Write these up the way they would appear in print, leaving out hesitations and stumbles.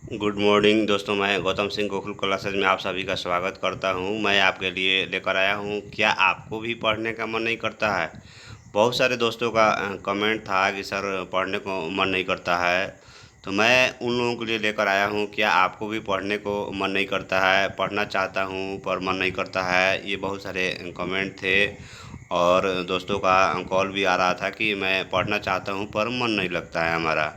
Good morning दोस्तों, मैं Gautam Singh Gokul classes में आप सभी का स्वागत करता हूं। मैं आपके लिए लेकर आया हूं, क्या आपको भी पढ़ने का मन नहीं करता है। बहुत सारे दोस्तों का कमेंट था कि सर पढ़ने को मन नहीं करता है। तो मैं उन लोगों के लिए लेकर आया हूं, क्या आपको भी पढ़ने को मन नहीं करता है। पढ़ना चाहता हूं पर मन नहीं करता है, ये बहुत सारे कमेंट थे। और दोस्तों का कॉल भी आ रहा था कि मैं पढ़ना चाहता हूं पर मन नहीं लगता है हमारा।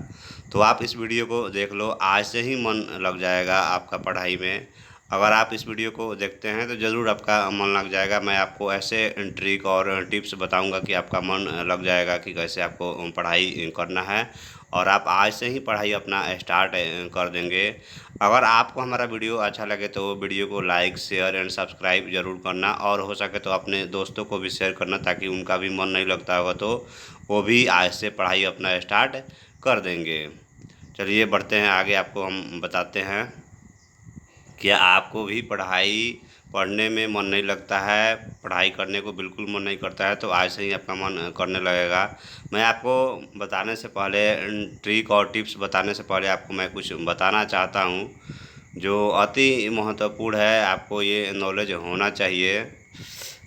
तो आप इस वीडियो को देख लो, आज से ही मन लग जाएगा आपका पढ़ाई में। अगर आप इस वीडियो को देखते हैं तो ज़रूर आपका मन लग जाएगा। मैं आपको ऐसे ट्रिक और टिप्स बताऊंगा कि आपका मन लग जाएगा कि कैसे आपको पढ़ाई करना है, और आप आज से ही पढ़ाई अपना स्टार्ट कर देंगे। अगर आपको हमारा वीडियो अच्छा लगे तो वीडियो को लाइक शेयर एंड सब्सक्राइब ज़रूर करना, और हो सके तो अपने दोस्तों को भी शेयर करना, ताकि उनका भी मन नहीं लगता होगा तो वो भी आज से पढ़ाई अपना स्टार्ट कर देंगे। चलिए बढ़ते हैं आगे, आपको हम बताते हैं। क्या आपको भी पढ़ने में मन नहीं लगता है, पढ़ाई करने को बिल्कुल मन नहीं करता है, तो आज से ही आपका मन करने लगेगा। मैं आपको बताने से पहले, ट्रिक और टिप्स बताने से पहले आपको मैं कुछ बताना चाहता हूँ जो अति महत्वपूर्ण है, आपको ये नॉलेज होना चाहिए।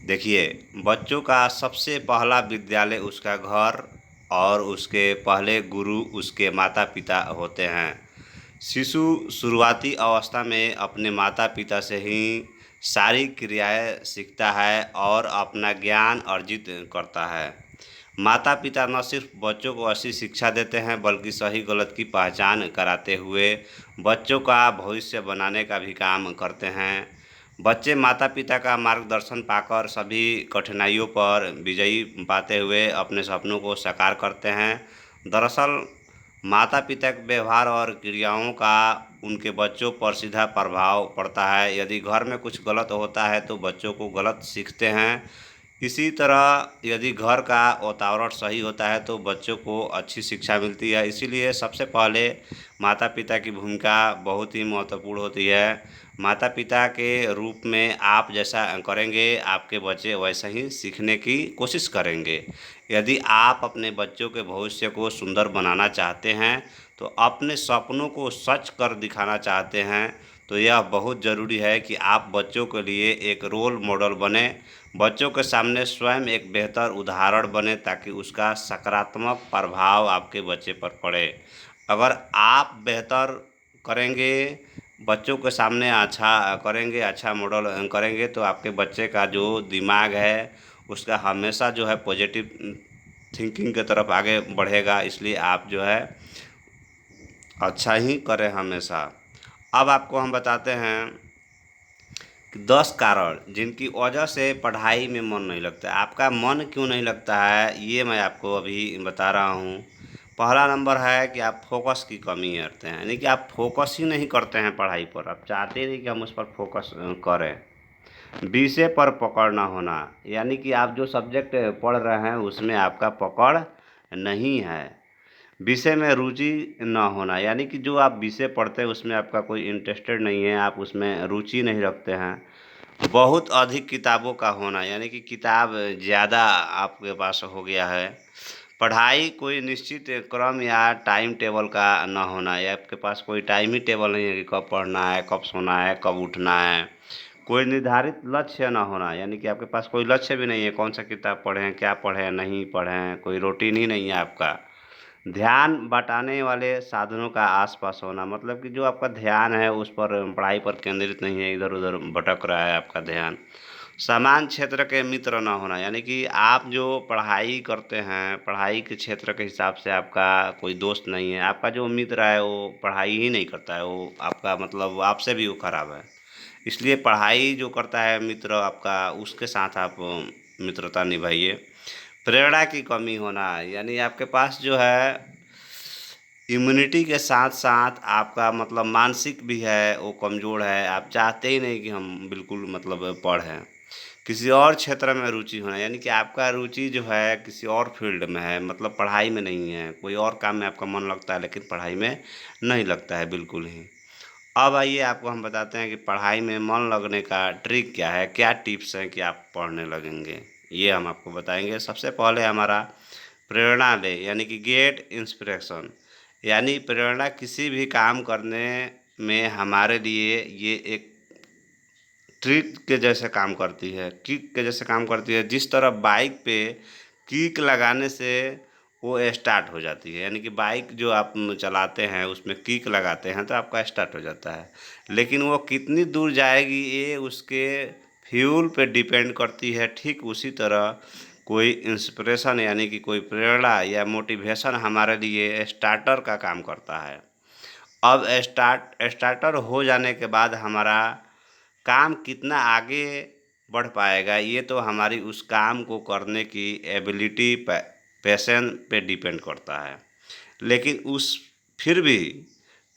देखिए, बच्चों का सबसे पहला विद्यालय उसका घर, और उसके पहले गुरु उसके माता पिता होते हैं। शिशु शुरुआती अवस्था में अपने माता पिता से ही सारी क्रियाएं सीखता है और अपना ज्ञान अर्जित करता है। माता पिता न सिर्फ बच्चों को अच्छी शिक्षा देते हैं, बल्कि सही गलत की पहचान कराते हुए बच्चों का भविष्य बनाने का भी काम करते हैं। बच्चे माता पिता का मार्गदर्शन पाकर सभी कठिनाइयों पर विजयी पाते हुए अपने सपनों को साकार करते हैं। दरअसल माता पिता के व्यवहार और क्रियाओं का उनके बच्चों पर सीधा प्रभाव पड़ता है। यदि घर में कुछ गलत होता है तो बच्चों को गलत सीखते हैं। इसी तरह यदि घर का वातावरण सही होता है तो बच्चों को अच्छी शिक्षा मिलती है। इसीलिए सबसे पहले माता पिता की भूमिका बहुत ही महत्वपूर्ण होती है। माता पिता के रूप में आप जैसा करेंगे, आपके बच्चे वैसा ही सीखने की कोशिश करेंगे। यदि आप अपने बच्चों के भविष्य को सुंदर बनाना चाहते हैं, तो अपने सपनों को सच कर दिखाना चाहते हैं, तो यह बहुत ज़रूरी है कि आप बच्चों के लिए एक रोल मॉडल बने, बच्चों के सामने स्वयं एक बेहतर उदाहरण बने, ताकि उसका सकारात्मक प्रभाव आपके बच्चे पर पड़े। अगर आप बेहतर करेंगे, बच्चों के सामने अच्छा करेंगे, अच्छा मॉडल करेंगे, तो आपके बच्चे का जो दिमाग है उसका हमेशा जो है पॉजिटिव थिंकिंग की तरफ आगे बढ़ेगा। इसलिए आप जो है अच्छा ही करें हमेशा। अब आपको हम बताते हैं कि 10 कारण जिनकी वजह से पढ़ाई में मन नहीं लगता है। आपका मन क्यों नहीं लगता है, ये मैं आपको अभी बता रहा हूँ। पहला नंबर है कि आप फोकस की कमी करते हैं, यानी कि आप फोकस ही नहीं करते हैं पढ़ाई पर। आप चाहते नहीं कि हम उस पर फोकस करें। विषय पर पकड़ ना होना, यानी कि आप जो सब्जेक्ट पढ़ रहे हैं उसमें आपका पकड़ नहीं है। विषय में रुचि न होना, यानी कि जो आप विषय पढ़ते हैं उसमें आपका कोई इंटरेस्टेड नहीं है, आप उसमें रुचि नहीं रखते हैं। बहुत अधिक किताबों का होना, यानी कि किताब ज़्यादा आपके पास हो गया है। पढ़ाई कोई निश्चित क्रम या टाइम टेबल का न होना, या आपके पास कोई टाइम ही टेबल नहीं है कि कब पढ़ना है, कब सोना है, कब उठना है। कोई निर्धारित लक्ष्य ना होना, यानी कि आपके पास कोई लक्ष्य भी नहीं है, कौन सा किताब पढ़ें, क्या पढ़ें, नहीं पढ़ें, कोई रूटीन ही नहीं है आपका। ध्यान बटाने वाले साधनों का आसपास होना, मतलब कि जो आपका ध्यान है उस पर, पढ़ाई पर केंद्रित नहीं है, इधर उधर भटक रहा है आपका ध्यान। समान क्षेत्र के मित्र ना होना, यानी कि आप जो पढ़ाई करते हैं, पढ़ाई के क्षेत्र के हिसाब से आपका कोई दोस्त नहीं है। आपका जो मित्र है वो पढ़ाई ही नहीं करता है, वो आपका मतलब आपसे भी वो खराब है। इसलिए पढ़ाई जो करता है मित्र आपका, उसके साथ आप मित्रता निभाइए। प्रेरणा की कमी होना, यानी आपके पास जो है इम्यूनिटी के साथ साथ आपका मतलब मानसिक भी है वो कमज़ोर है। आप चाहते ही नहीं कि हम बिल्कुल मतलब पढ़ें। किसी और क्षेत्र में रुचि होना, यानी कि आपका रुचि जो है किसी और फील्ड में है, मतलब पढ़ाई में नहीं है। कोई और काम में आपका मन लगता है लेकिन पढ़ाई में नहीं लगता है बिल्कुल ही। अब आइए आपको हम बताते हैं कि पढ़ाई में मन लगने का ट्रिक क्या है, क्या टिप्स हैं कि आप पढ़ने लगेंगे। ये हम आपको बताएंगे। सबसे पहले हमारा प्रेरणा ले, यानी कि गेट इंस्पिरेशन, यानी प्रेरणा किसी भी काम करने में हमारे लिए ये एक ट्रिक के जैसे काम करती है, किक के जैसे काम करती है। जिस तरह बाइक पे किक लगाने से वो स्टार्ट हो जाती है, यानी कि बाइक जो आप चलाते हैं उसमें किक लगाते हैं तो आपका स्टार्ट हो जाता है। लेकिन वो कितनी दूर जाएगी ये उसके फ्यूल पे डिपेंड करती है। ठीक उसी तरह कोई इंस्पिरेशन यानी कि कोई प्रेरणा या मोटिवेशन हमारे लिए स्टार्टर का काम करता है। अब स्टार्टर हो जाने के बाद हमारा काम कितना आगे बढ़ पाएगा ये तो हमारी उस काम को करने की एबिलिटी पैशन पे डिपेंड करता है। लेकिन उस फिर भी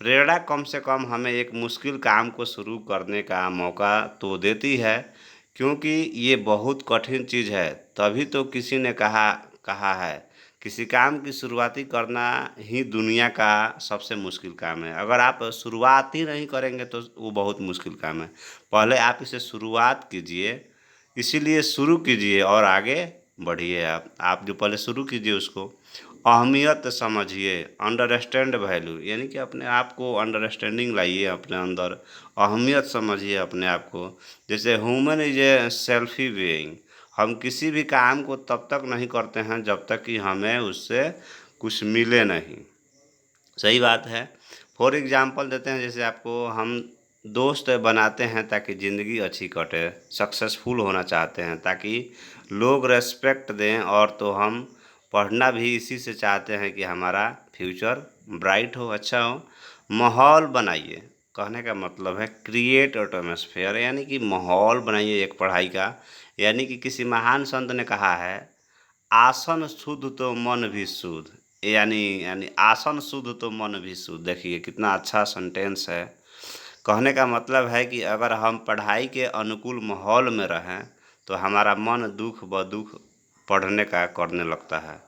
प्रेरणा कम से कम हमें एक मुश्किल काम को शुरू करने का मौका तो देती है, क्योंकि ये बहुत कठिन चीज़ है। तभी तो किसी ने कहा कहा है किसी काम की शुरुआती करना ही दुनिया का सबसे मुश्किल काम है। अगर आप शुरुआत ही नहीं करेंगे तो वो बहुत मुश्किल काम है। पहले आप इसे शुरुआत कीजिए, इसीलिए शुरू कीजिए और आगे बढ़िए। आप जो पहले शुरू कीजिए उसको अहमियत समझिए, अंडरस्टैंड वैल्यू, यानी कि अपने आप को अंडरस्टैंडिंग लाइए अपने अंदर, अहमियत समझिए अपने आप को। जैसे human is a selfie being, हम किसी भी काम को तब तक नहीं करते हैं जब तक कि हमें उससे कुछ मिले नहीं। सही बात है। फॉर एग्जांपल देते हैं, जैसे आपको हम दोस्त बनाते हैं ताकि ज़िंदगी अच्छी कटे, सक्सेसफुल होना चाहते हैं ताकि लोग रेस्पेक्ट दें, और तो हम पढ़ना भी इसी से चाहते हैं कि हमारा फ्यूचर ब्राइट हो, अच्छा हो। माहौल बनाइए, कहने का मतलब है क्रिएट एटमॉस्फेयर, यानी कि माहौल बनाइए एक पढ़ाई का। यानी कि किसी महान संत ने कहा है, आसन शुद्ध तो मन भी शुद्ध। यानी आसन शुद्ध तो मन भी शुद्ध। देखिए कितना अच्छा सेंटेंस है। कहने का मतलब है कि अगर हम पढ़ाई के अनुकूल माहौल में रहें तो हमारा मन दुख ब दुख पढ़ने का करने लगता है,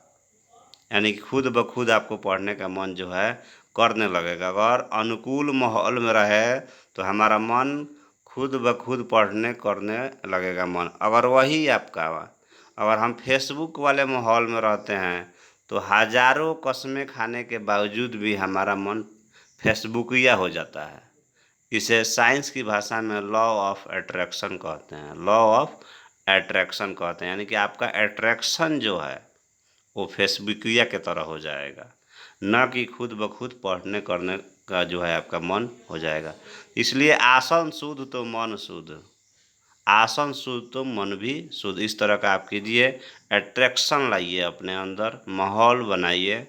यानी कि खुद ब खुद आपको पढ़ने का मन जो है करने लगेगा। अगर अनुकूल माहौल में रहे तो हमारा मन खुद ब खुद पढ़ने करने लगेगा मन। अगर वही आपका अगर हम फेसबुक वाले माहौल में रहते हैं तो हजारों कस्में खाने के बावजूद भी हमारा मन फेसबुकिया हो जाता है। इसे साइंस की भाषा में लॉ ऑफ अट्रैक्शन कहते हैं, लॉ ऑफ अट्रैक्शन कहते हैं। यानी कि आपका अट्रैक्शन जो है वो फेसबुकिया के तरह हो जाएगा, न कि खुद ब खुद पढ़ने करने का जो है आपका मन हो जाएगा। इसलिए आसन शुद्ध तो मन शुद्ध, आसन शुद्ध तो मन भी शुद्ध, इस तरह का आप कीजिए। अट्रैक्शन लाइए अपने अंदर, माहौल बनाइए।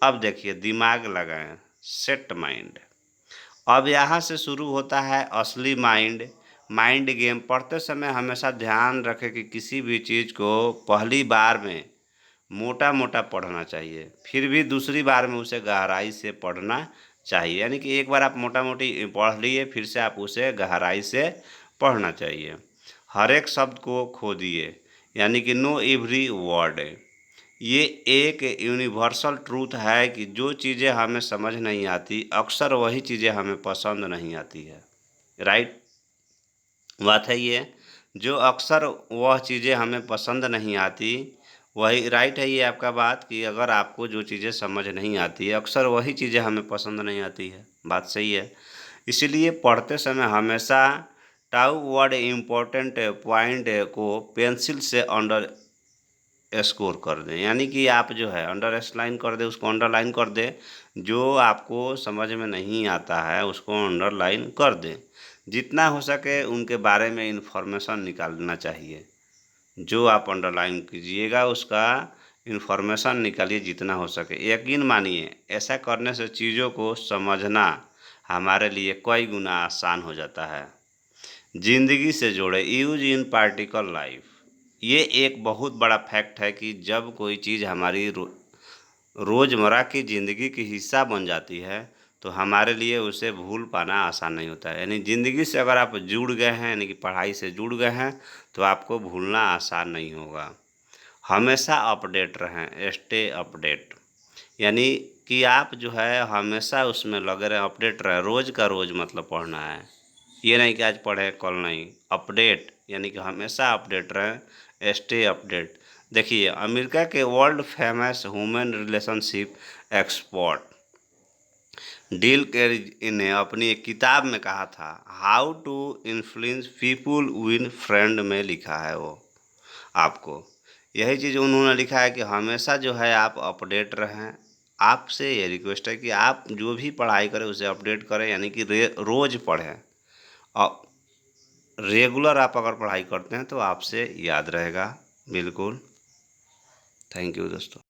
अब देखिए दिमाग लगाएं, सेट माइंड। अब यहाँ से शुरू होता है असली माइंड माइंड गेम। पढ़ते समय हमेशा ध्यान रखें कि किसी भी चीज़ को पहली बार में मोटा मोटा पढ़ना चाहिए, फिर भी दूसरी बार में उसे गहराई से पढ़ना चाहिए। यानी कि एक बार आप मोटा मोटी पढ़ लिए, फिर से आप उसे गहराई से पढ़ना चाहिए। हर एक शब्द को खोदिए, यानी कि नो एवरी वर्ड। ये एक यूनिवर्सल ट्रूथ है कि जो चीज़ें हमें समझ नहीं आती अक्सर वही चीज़ें हमें पसंद नहीं आती है। राइट बात है ये, जो अक्सर वह चीज़ें हमें पसंद नहीं आती वही राइट है ये आपका बात, कि अगर आपको जो चीज़ें समझ नहीं आती है अक्सर वही चीज़ें हमें पसंद नहीं आती है। बात सही है। इसीलिए पढ़ते समय हमेशा टाउ वर्ड इम्पोर्टेंट पॉइंट को पेंसिल से अंडर स्कोर कर दें, यानी कि आप जो है अंडरलाइन कर दें, उसको अंडरलाइन कर दें। जो आपको समझ में नहीं आता है उसको अंडरलाइन कर दें। जितना हो सके उनके बारे में इंफॉर्मेशन निकालना चाहिए। जो आप अंडरलाइन कीजिएगा उसका इंफॉर्मेशन निकालिए जितना हो सके। यकीन मानिए ऐसा करने से चीज़ों को समझना हमारे लिए कई गुना आसान हो जाता है। ज़िंदगी से जोड़े, यूज इन प्रैक्टिकल लाइफ। ये एक बहुत बड़ा फैक्ट है कि जब कोई चीज़ हमारी रोज़मर्रा की ज़िंदगी की हिस्सा बन जाती है तो हमारे लिए उसे भूल पाना आसान नहीं होता है। यानी ज़िंदगी से अगर आप जुड़ गए हैं, यानी कि पढ़ाई से जुड़ गए हैं, तो आपको भूलना आसान नहीं होगा। हमेशा अपडेट रहें, स्टे अपडेट, यानी कि आप जो है हमेशा उसमें लगे रहें, अपडेट रहें। रोज़ का रोज़ मतलब पढ़ना है, ये नहीं कि आज पढ़े कल नहीं। अपडेट यानी कि हमेशा अपडेट रहें, स्टे अपडेट। देखिए अमेरिका के world famous human relationship expert Dale Carnegie ने अपनी एक किताब में कहा था, how to influence people win friend में लिखा है वो आपको। यही चीज़ उन्होंने लिखा है कि हमेशा जो है आप अपडेट रहें। आपसे ये रिक्वेस्ट है कि आप जो भी पढ़ाई करें उसे अपडेट करें, यानी कि रोज़ पढ़ें। और रेगुलर आप अगर पढ़ाई करते हैं तो आपसे याद रहेगा। बिल्कुल। थैंक यू दोस्तों।